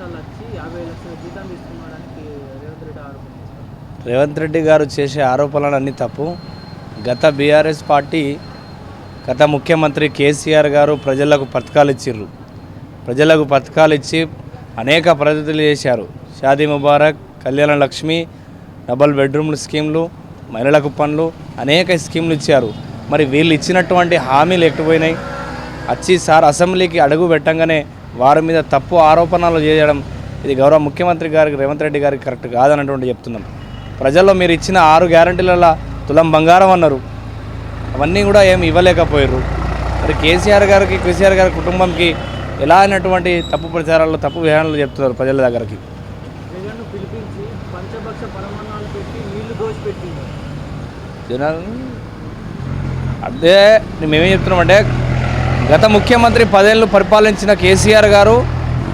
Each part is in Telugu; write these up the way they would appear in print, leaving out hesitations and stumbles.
సార్లు వచ్చి 50 లక్షల జీతం తీసుకున్నాడని రేవంత్ రెడ్డి ఆరోపించారు. రేవంత్ రెడ్డి గారు చేసే ఆరోపణలు అన్నీ తప్పు. గత బీఆర్ఎస్ పార్టీ గత ముఖ్యమంత్రి కేసీఆర్ గారు ప్రజలకు పథకాలు ఇచ్చిర్రు. ప్రజలకు పథకాలు ఇచ్చి అనేక పద్ధతులు చేశారు. షాదీ ముబారక్, కళ్యాణ లక్ష్మి, డబల్ బెడ్రూమ్లు స్కీమ్లు, మహిళలకు పనులు, అనేక స్కీమ్లు ఇచ్చారు. మరి వీళ్ళు ఇచ్చినటువంటి హామీలు ఎక్కిపోయినాయి. వచ్చి సార్ అసెంబ్లీకి అడుగు పెట్టంగానే వారి మీద తప్పు ఆరోపణలు చేయడం ఇది గౌరవ ముఖ్యమంత్రి గారికి రేవంత్ రెడ్డి గారికి కరెక్ట్ కాదన్నటువంటి చెప్తున్నాం. ప్రజల్లో మీరు ఇచ్చిన 6 గ్యారంటీలలో తులం బంగారం అన్నారు, అవన్నీ కూడా ఏమి ఇవ్వలేకపోయారు. మరి కేసీఆర్ గారికి కేసీఆర్ గారి కుటుంబంకి ఎలా అయినటువంటి తప్పు ప్రచారాలు తప్పు విధానాలు చెప్తున్నారు ప్రజల దగ్గరికి. జగన్ను పిలిపించి పంచభక్ష పరమాన్నాలు పెట్టి నీళ్లు దోచిపెట్టింది. జగన్ అదే మేమేం చెప్తున్నామంటే గత ముఖ్యమంత్రి 10 ఏళ్ళు పరిపాలించిన కేసీఆర్ గారు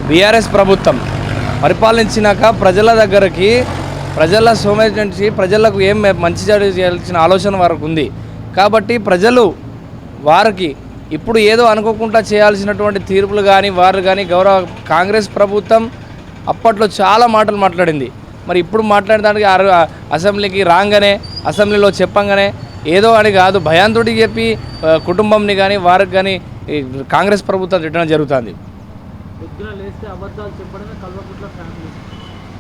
బీఆర్ఎస్ ప్రభుత్వం పరిపాలించినాక ప్రజల దగ్గరికి ప్రజల సోమేజ్ నుంచి ప్రజలకు ఏం మంచి చేయాల్సిన ఆలోచన వారికి ఉంది. కాబట్టి ప్రజలు వారికి ఇప్పుడు ఏదో అనుకోకుండా చేయాల్సినటువంటి తీర్పులు కానీ వారు కానీ గౌరవ కాంగ్రెస్ ప్రభుత్వం అప్పట్లో చాలా మాటలు మాట్లాడింది. మరి ఇప్పుడు మాట్లాడడానికి అసెంబ్లీకి రాగానే అసెంబ్లీలో చెప్పంగానే ఏదో అని కాదు భయాంతో చెప్పి కుటుంబంని కానీ వారికి కానీ కాంగ్రెస్ ప్రభుత్వం తిట్టడం జరుగుతుంది.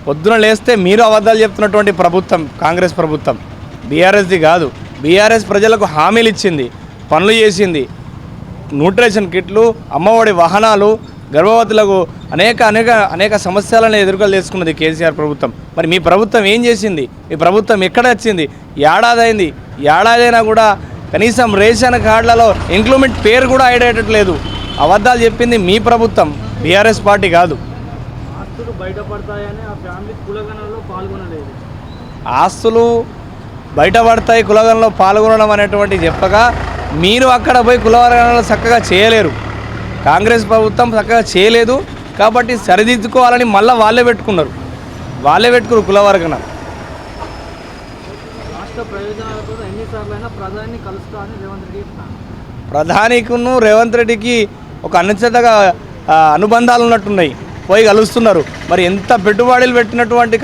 పొద్దున లేస్తే మీరు అబద్ధాలు చెప్తున్నటువంటి ప్రభుత్వం కాంగ్రెస్ ప్రభుత్వం, బీఆర్ఎస్ది కాదు. బీఆర్ఎస్ ప్రజలకు హామీలు ఇచ్చింది, పనులు చేసింది, న్యూట్రిషన్ కిట్లు, అమ్మఒడి వాహనాలు, గర్భవతులకు అనేక అనేక అనేక సమస్యలను ఎదుర్కొలు చేసుకున్నది కేసీఆర్ ప్రభుత్వం. మరి మీ ప్రభుత్వం ఏం చేసింది? మీ ప్రభుత్వం ఎక్కడ వచ్చింది? ఏడాదైంది. ఏడాదైనా కూడా కనీసం రేషన్ కార్డులలో ఇంక్లూమెంట్ పేరు కూడా అయ్యేటట్లేదు. అబద్ధాలు చెప్పింది మీ ప్రభుత్వం, బీఆర్ఎస్ పార్టీ కాదు. ఆస్తులు బయటపడతాయని ఆ ఫ్యామిలీ కులగణనలో పాల్గొనలేదు. ఆస్తులు బయటపడతాయి కులగణనలో పాల్గొనడం అనేటువంటి చెప్పగా మీరు అక్కడ పోయి కులగణనలో చక్కగా చేయలేరు. కాంగ్రెస్ ప్రభుత్వం చక్కగా చేయలేదు కాబట్టి సరిదిద్దుకోవాలని మళ్ళీ వాళ్ళే పెట్టుకున్నారు కులవర్గన. రాష్ట్ర ప్రయోజనాల కోసం ఎన్నిసార్లైనా ప్రధాని కలుస్తా అని రేవంత్ రెడ్డి చెప్తాను. ప్రధానికును రేవంత్ రెడ్డికి ఒక అనుచితగా అనుబంధాలు ఉన్నట్టున్నాయి, పోయి కలుస్తున్నారు. మరి ఎంత పెట్టుబడులు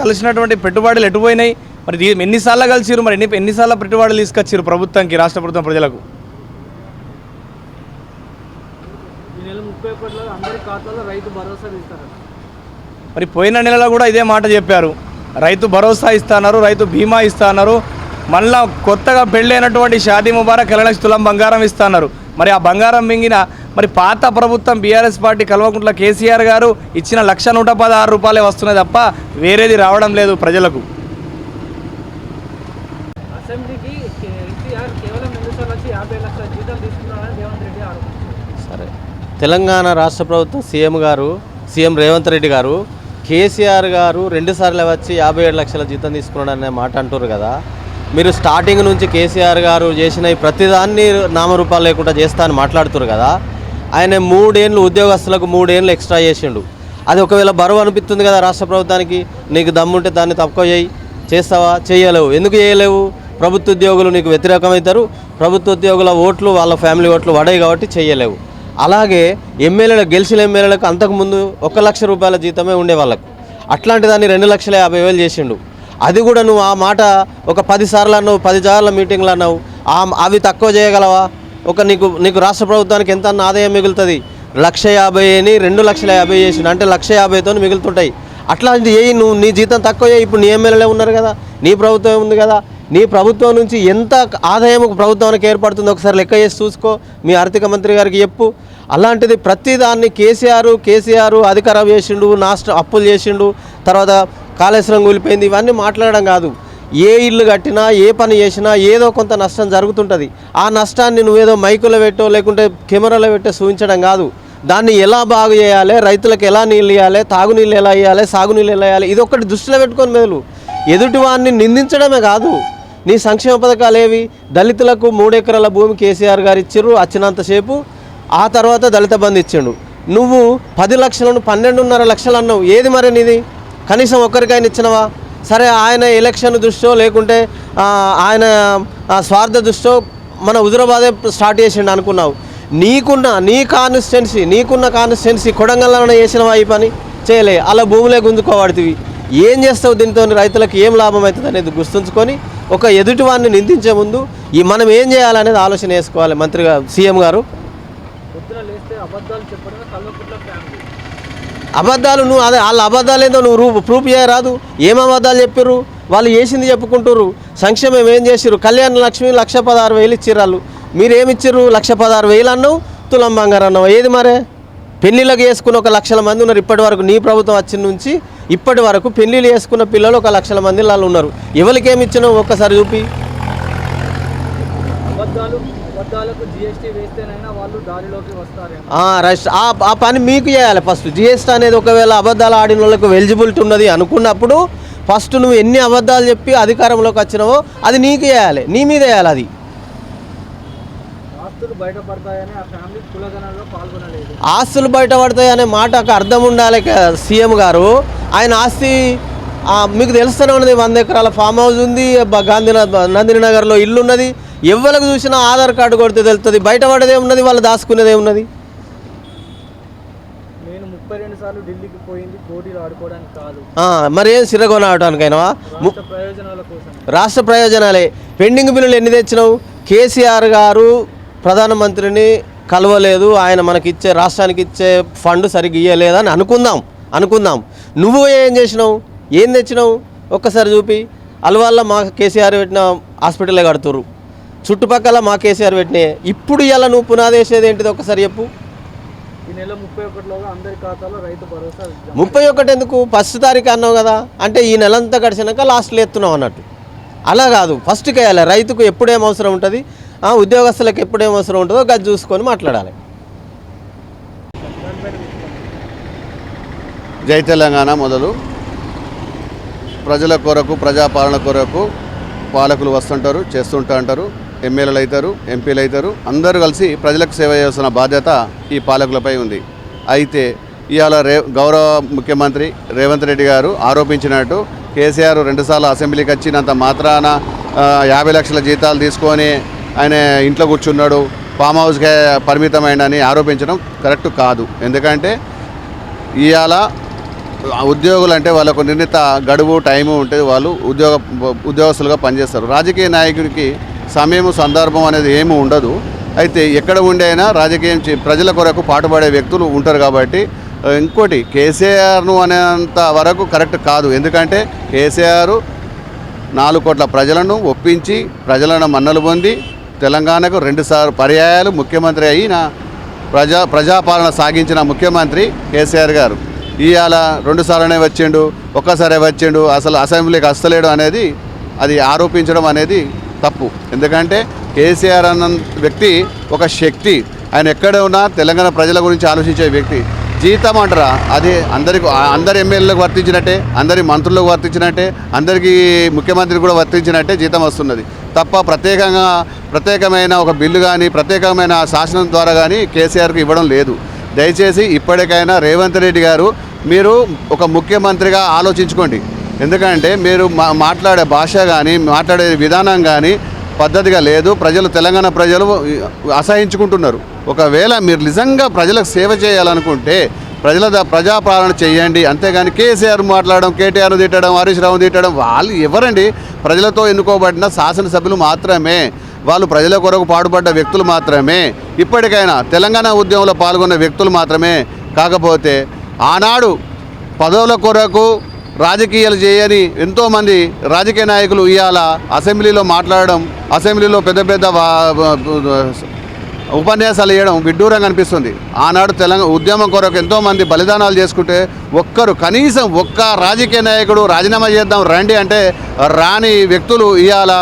కలిసినటువంటి పెట్టుబడులు ఎటుపోయినాయి? మరి ఎన్నిసార్లు కలిసిరు? మరి ఎన్నిసార్లు పెట్టుబడులు తీసుకొచ్చారు ప్రభుత్వానికి, రాష్ట్ర ప్రభుత్వం ప్రజలకు? ఈ నెల 31లో అందరి ఖాతాలో రైతు భరోసా ఇస్తారు. మరి పోయిన నెలలో కూడా ఇదే మాట చెప్పారు, రైతు భరోసా ఇస్తున్నారు, రైతు బీమా ఇస్తున్నారు. మళ్ళా కొత్తగా పెళ్ళైనటువంటి షాదీ ముబారక్ కళ్యాణ తులం బంగారం ఇస్తున్నారు. మరి ఆ బంగారం మింగిన మరి పాత ప్రభుత్వం బీఆర్ఎస్ పార్టీ కల్వకుంట్ల కేసీఆర్ గారు ఇచ్చిన 1,116 రూపాయలే వస్తున్నాయి తప్ప వేరేది రావడం లేదు ప్రజలకు. అసెంబ్లీకి కేసీఆర్ కేవలం 2 సార్లు వచ్చి 50 లక్షల జీతం తీసుకున్నారని రేవంత్ రెడ్డి ఆరోపించారు. సరే, తెలంగాణ రాష్ట్ర ప్రభుత్వం సీఎం రేవంత్ రెడ్డి గారు కేసీఆర్ గారు 2 సార్లు వచ్చి 57 లక్షల జీతం తీసుకున్నాడనే మాట అంటారు కదా. మీరు స్టార్టింగ్ నుంచి కేసీఆర్ గారు చేసిన ప్రతిదాన్ని నామరూపాలు లేకుండా చేస్తా అని మాట్లాడుతున్నారు కదా. ఆయన 3 ఏళ్ళు ఉద్యోగస్తులకు 3 ఏళ్ళు ఎక్స్ట్రా చేసిండు. అది ఒకవేళ బరువు అనిపిస్తుంది కదా రాష్ట్ర ప్రభుత్వానికి. నీకు దమ్ముంటే దాన్ని తక్కువ చేస్తావా? చేయలేవు. ఎందుకు చేయలేవు? ప్రభుత్వ ఉద్యోగులు నీకు వ్యతిరేకమవుతారు. ప్రభుత్వ ఉద్యోగుల ఓట్లు వాళ్ళ ఫ్యామిలీ ఓట్లు పడాయి కాబట్టి చేయలేవు. అలాగే గెలిచిన ఎమ్మెల్యేలకు అంతకుముందు 1 లక్ష రూపాయల జీతమే ఉండే వాళ్ళకు, అట్లాంటి దాన్ని 2,50,000 చేసిండు. అది కూడా నువ్వు ఆ మాట ఒక 10 సార్లు అన్నావు, 10 సార్ల మీటింగ్లు అన్నావు. అవి తక్కువ చేయగలవా? నీకు రాష్ట్ర ప్రభుత్వానికి ఎంత ఆదాయం మిగులుతుంది? 1,50,000ని 2,50,000 చేసిండు అంటే 1,50,000తో మిగులుతుంటాయి. అట్లాంటిది నువ్వు నీ జీతం తక్కువ ఇప్పుడు నీ ఎమ్మెల్యేలే ఉన్నారు కదా, నీ ప్రభుత్వం ఉంది కదా. నీ ప్రభుత్వం నుంచి ఎంత ఆదాయం ప్రభుత్వానికి ఏర్పడుతుందో ఒకసారి లెక్క చేసి చూసుకో, మీ ఆర్థిక మంత్రి గారికి చెప్పు. అలాంటిది ప్రతిదాన్ని కేసీఆర్ అధికారం చేసిండు, అప్పులు చేసిండు, తర్వాత కాళేశ్వరం కూలిపోయింది, ఇవన్నీ మాట్లాడడం కాదు. ఏ ఇల్లు కట్టినా ఏ పని చేసినా ఏదో కొంత నష్టం జరుగుతుంటుంది. ఆ నష్టాన్ని నువ్వేదో మైకులో పెట్టో లేకుంటే కెమెరాలో పెట్టో చూపించడం కాదు. దాన్ని ఎలా బాగు చేయాలి, రైతులకు ఎలా నీళ్ళు ఇవ్వాలి, తాగునీళ్ళు ఎలా ఇవ్వాలి, సాగునీళ్ళు ఎలా ఇవ్వాలి, ఇది ఒక్కటి దృష్టిలో పెట్టుకొని మేలు. ఎదుటి వాడిని నిందించడమే కాదు. నీ సంక్షేమ పథకాలు ఏవి? దళితులకు 3 ఎకరాల భూమి కేసీఆర్ గారు ఇచ్చిర్రు వచ్చినంతసేపు, ఆ తర్వాత దళిత బంధు ఇచ్చిండు. నువ్వు 10 లక్షలను 12.5 లక్షలు అన్నావు. ఏది మరి నీది? కనీసం ఒక్కరికైనా ఇచ్చినవా? సరే, ఆయన ఎలక్షన్ దృష్టో లేకుంటే ఆయన స్వార్థ దృష్టో మన హుజురాబాదే స్టార్ట్ చేసిండు అనుకున్నావు. నీకున్న కాన్స్టిట్యున్సీ కొడంగల్లో చేసినవా ఈ పని? చేయలే, అలా భూములే గుంజుకోబడుతుంది. ఏం చేస్తావు దీంతో, రైతులకు ఏం లాభం అవుతుంది అనేది గుర్తుంచుకొని ఒక ఎదుటివాడిని నిందించే ముందు మనం ఏం చేయాలనేది ఆలోచన వేసుకోవాలి మంత్రిగా సీఎం గారు. పొద్దున లేస్తే అబద్ధాలు చెప్పడమే కల్వకుట్ల ఫ్యామిలీ. అబద్ధాలు నువ్వు అదే వాళ్ళ అబద్ధాలు ఏందో నువ్వు ప్రూఫ్ చేయరాదు. ఏం అబద్ధాలు చెప్పారు వాళ్ళు, చేసింది చెప్పుకుంటారు. సంక్షేమం ఏం చేసిర్రు, కళ్యాణ లక్ష్మి 1,16,000 ఇచ్చిర్రు వాళ్ళు. మీరేమిచ్చిర్రు 1,16,000 అన్నావు, తులం బంగారం అన్నావు. ఏది మరే? పెళ్ళిళ్ళకి వేసుకున్న 1,00,000 మంది ఉన్నారు ఇప్పటి వరకు. నీ ప్రభుత్వం వచ్చిన నుంచి ఇప్పటి వరకు పెళ్ళిళ్ళు వేసుకున్న పిల్లలు 1,00,000 మంది వాళ్ళు ఉన్నారు. ఎవరికేమి ఇచ్చినావు ఒక్కసారి చూపి. అబద్ధాలకు జిఎస్టీ వేస్తేనైనా వాళ్ళు దారిలోకి వస్తారేమో. ఆ పని మీకు చేయాలి ఫస్ట్. జిఎస్టీ అనేది ఒకవేళ అబద్ధాలు ఆడిన వాళ్ళకు ఎలిజిబిలిటీ ఉన్నది అనుకున్నప్పుడు ఫస్ట్ నువ్వు ఎన్ని అబద్ధాలు చెప్పి అధికారంలోకి వచ్చినావో అది నీకు చేయాలి, నీ మీద వేయాలి. అది ఆస్తులు బయటపడతాయని ఆ ఫ్యామిలీ కులగణంలో పాల్గొనలేదు. ఆస్తులు బయటపడతాయనే మాటకు అర్థం ఉండాలి సీఎం గారు. ఆయన ఆస్తి మీకు తెలుస్తూనే ఉన్నది, 100 ఎకరాల ఫామ్ హౌస్ ఉంది, నందినగర్లో ఇల్లు ఉన్నది. ఎవరికి చూసినా ఆధార్ కార్డు కొడితే తెలుస్తుంది. బయటపడేదే ఉన్నది, వాళ్ళు దాచుకునేదే ఉన్నది. నేను 32 సార్లు ఢిల్లీకి పోయింది పోటీలు ఆడుకోవడానికి కాదు, మరి ఏం సిరగొన ఆడటానికైనా ప్రయోజనాల కోసం. రాష్ట్ర ప్రయోజనాలే. పెండింగ్ బిల్లులు ఎన్ని తెచ్చినావు? కేసీఆర్ గారు ప్రధానమంత్రిని కలవలేదు, ఆయన మనకిచ్చే రాష్ట్రానికి ఇచ్చే ఫండ్ సరిగ్గా ఇవ్వలేదని అనుకుందాం. నువ్వు ఏం చేసినావు, ఏం తెచ్చినావు ఒక్కసారి చూపి. అలవాళ్ళ మా కేసీఆర్ పెట్టిన హాస్పిటలే కడుతురు, చుట్టుపక్కల మా కేసీఆర్ పెట్టినాయి. ఇప్పుడు ఇలా నువ్వు పునాది వేసేది ఏంటిది ఒక్కసారి చెప్పు. ఈ నెల 31లోగా అందరి ఖాతాలో రైతు భరోసా. 31 ఎందుకు? 1 తారీఖు అన్నావు కదా, అంటే ఈ నెలంతా గడిచినాక లాస్ట్లో ఎత్తున్నావు అన్నట్టు. అలా కాదు, ఫస్ట్కి వేయాలి. రైతుకు ఎప్పుడేం అవసరం ఉంటుంది, ఉద్యోగస్తులకు ఎప్పుడేం అవసరం ఉంటుందో అది చూసుకొని మాట్లాడాలి. జై తెలంగాణ మొదలు ప్రజల కొరకు, ప్రజాపాలన కొరకు పాలకులు వస్తుంటారు, చేస్తుంటా అంటారు. ఎమ్మెల్యేలు అవుతారు, ఎంపీలు అవుతారు. అందరూ కలిసి ప్రజలకు సేవ చేస్తున్న బాధ్యత ఈ పాలకులపై ఉంది. అయితే ఇవాళ గౌరవ ముఖ్యమంత్రి రేవంత్ రెడ్డి గారు ఆరోపించినట్టు కేసీఆర్ 2 సార్లు అసెంబ్లీకి వచ్చినంత మాత్రాన 50 లక్షల జీతాలు తీసుకొని ఆయన ఇంట్లో కూర్చున్నాడు, ఫామ్ హౌస్కే పరిమితమైందని ఆరోపించడం కరెక్ట్ కాదు. ఎందుకంటే ఇవాళ ఉద్యోగులు అంటే వాళ్ళకు నిర్ణీత గడువు టైము ఉంటుంది, వాళ్ళు ఉద్యోగస్తులుగా పనిచేస్తారు. రాజకీయ నాయకుడికి సమయం సందర్భం అనేది ఏమీ ఉండదు. అయితే ఎక్కడ ఉండైనా రాజకీయం ప్రజల కొరకు పాటుపడే వ్యక్తులు ఉంటారు. కాబట్టి ఇంకోటి కేసీఆర్ను అనేంత వరకు కరెక్ట్ కాదు. ఎందుకంటే కేసీఆర్ 4 కోట్ల ప్రజలను ఒప్పించి ప్రజలను మన్నలు పొంది తెలంగాణకు 2 పర్యాయాలు ముఖ్యమంత్రి అయిన ప్రజాపాలన సాగించిన ముఖ్యమంత్రి కేసీఆర్ గారు. ఇవాళ 2 సార్లనే వచ్చిండు, ఒక్కసారే వచ్చిండు, అసలు అసెంబ్లీకి వస్తలేడు అనేది అది ఆరోపించడం అనేది తప్పు. ఎందుకంటే కేసీఆర్ అన్న వ్యక్తి ఒక శక్తి. ఆయన ఎక్కడ ఉన్నా తెలంగాణ ప్రజల గురించి ఆలోచించే వ్యక్తి. జీతం అంటారా, అది అందరి ఎమ్మెల్యేలకు వర్తించినట్టే, అందరి మంత్రులకు వర్తించినట్టే, అందరికీ ముఖ్యమంత్రికి కూడా వర్తించినట్టే జీతం వస్తున్నది తప్ప ప్రత్యేకమైన ఒక బిల్లు కానీ ప్రత్యేకమైన శాసనం ద్వారా కానీ కేసీఆర్కి ఇవ్వడం లేదు. దయచేసి ఇప్పటికైనా రేవంత్ రెడ్డి గారు మీరు ఒక ముఖ్యమంత్రిగా ఆలోచించుకోండి. ఎందుకంటే మీరు మాట్లాడే భాష కానీ మాట్లాడే విధానం కానీ పద్ధతిగా లేదు. తెలంగాణ ప్రజలు అసహించుకుంటున్నారు. ఒకవేళ మీరు నిజంగా ప్రజలకు సేవ చేయాలనుకుంటే ప్రజాపాలన చేయండి. అంతేగాని కేసీఆర్ మాట్లాడడం, కేటీఆర్ తిట్టడం, హరీష్ రావు తిట్టడం, వాళ్ళు ఎవరండి? ప్రజలతో ఎన్నుకోబడిన శాసనసభ్యులు మాత్రమే, వాళ్ళు ప్రజల కొరకు పాటుపడ్డ వ్యక్తులు మాత్రమే, ఇప్పటికైనా తెలంగాణ ఉద్యమంలో పాల్గొన్న వ్యక్తులు మాత్రమే. కాకపోతే ఆనాడు పదవుల కొరకు రాజకీయాలు చేయని ఎంతోమంది రాజకీయ నాయకులు ఇవాళ అసెంబ్లీలో మాట్లాడడం, అసెంబ్లీలో పెద్ద ఉపన్యాసాలు వేయడం విడ్డూరంగా అనిపిస్తుంది. ఆనాడు తెలంగాణ ఉద్యమం కొరకు ఎంతోమంది బలిదానాలు చేసుకుంటే కనీసం ఒక్క రాజకీయ నాయకుడు రాజీనామా చేద్దాం రండి అంటే రాని వ్యక్తులు ఇవాళ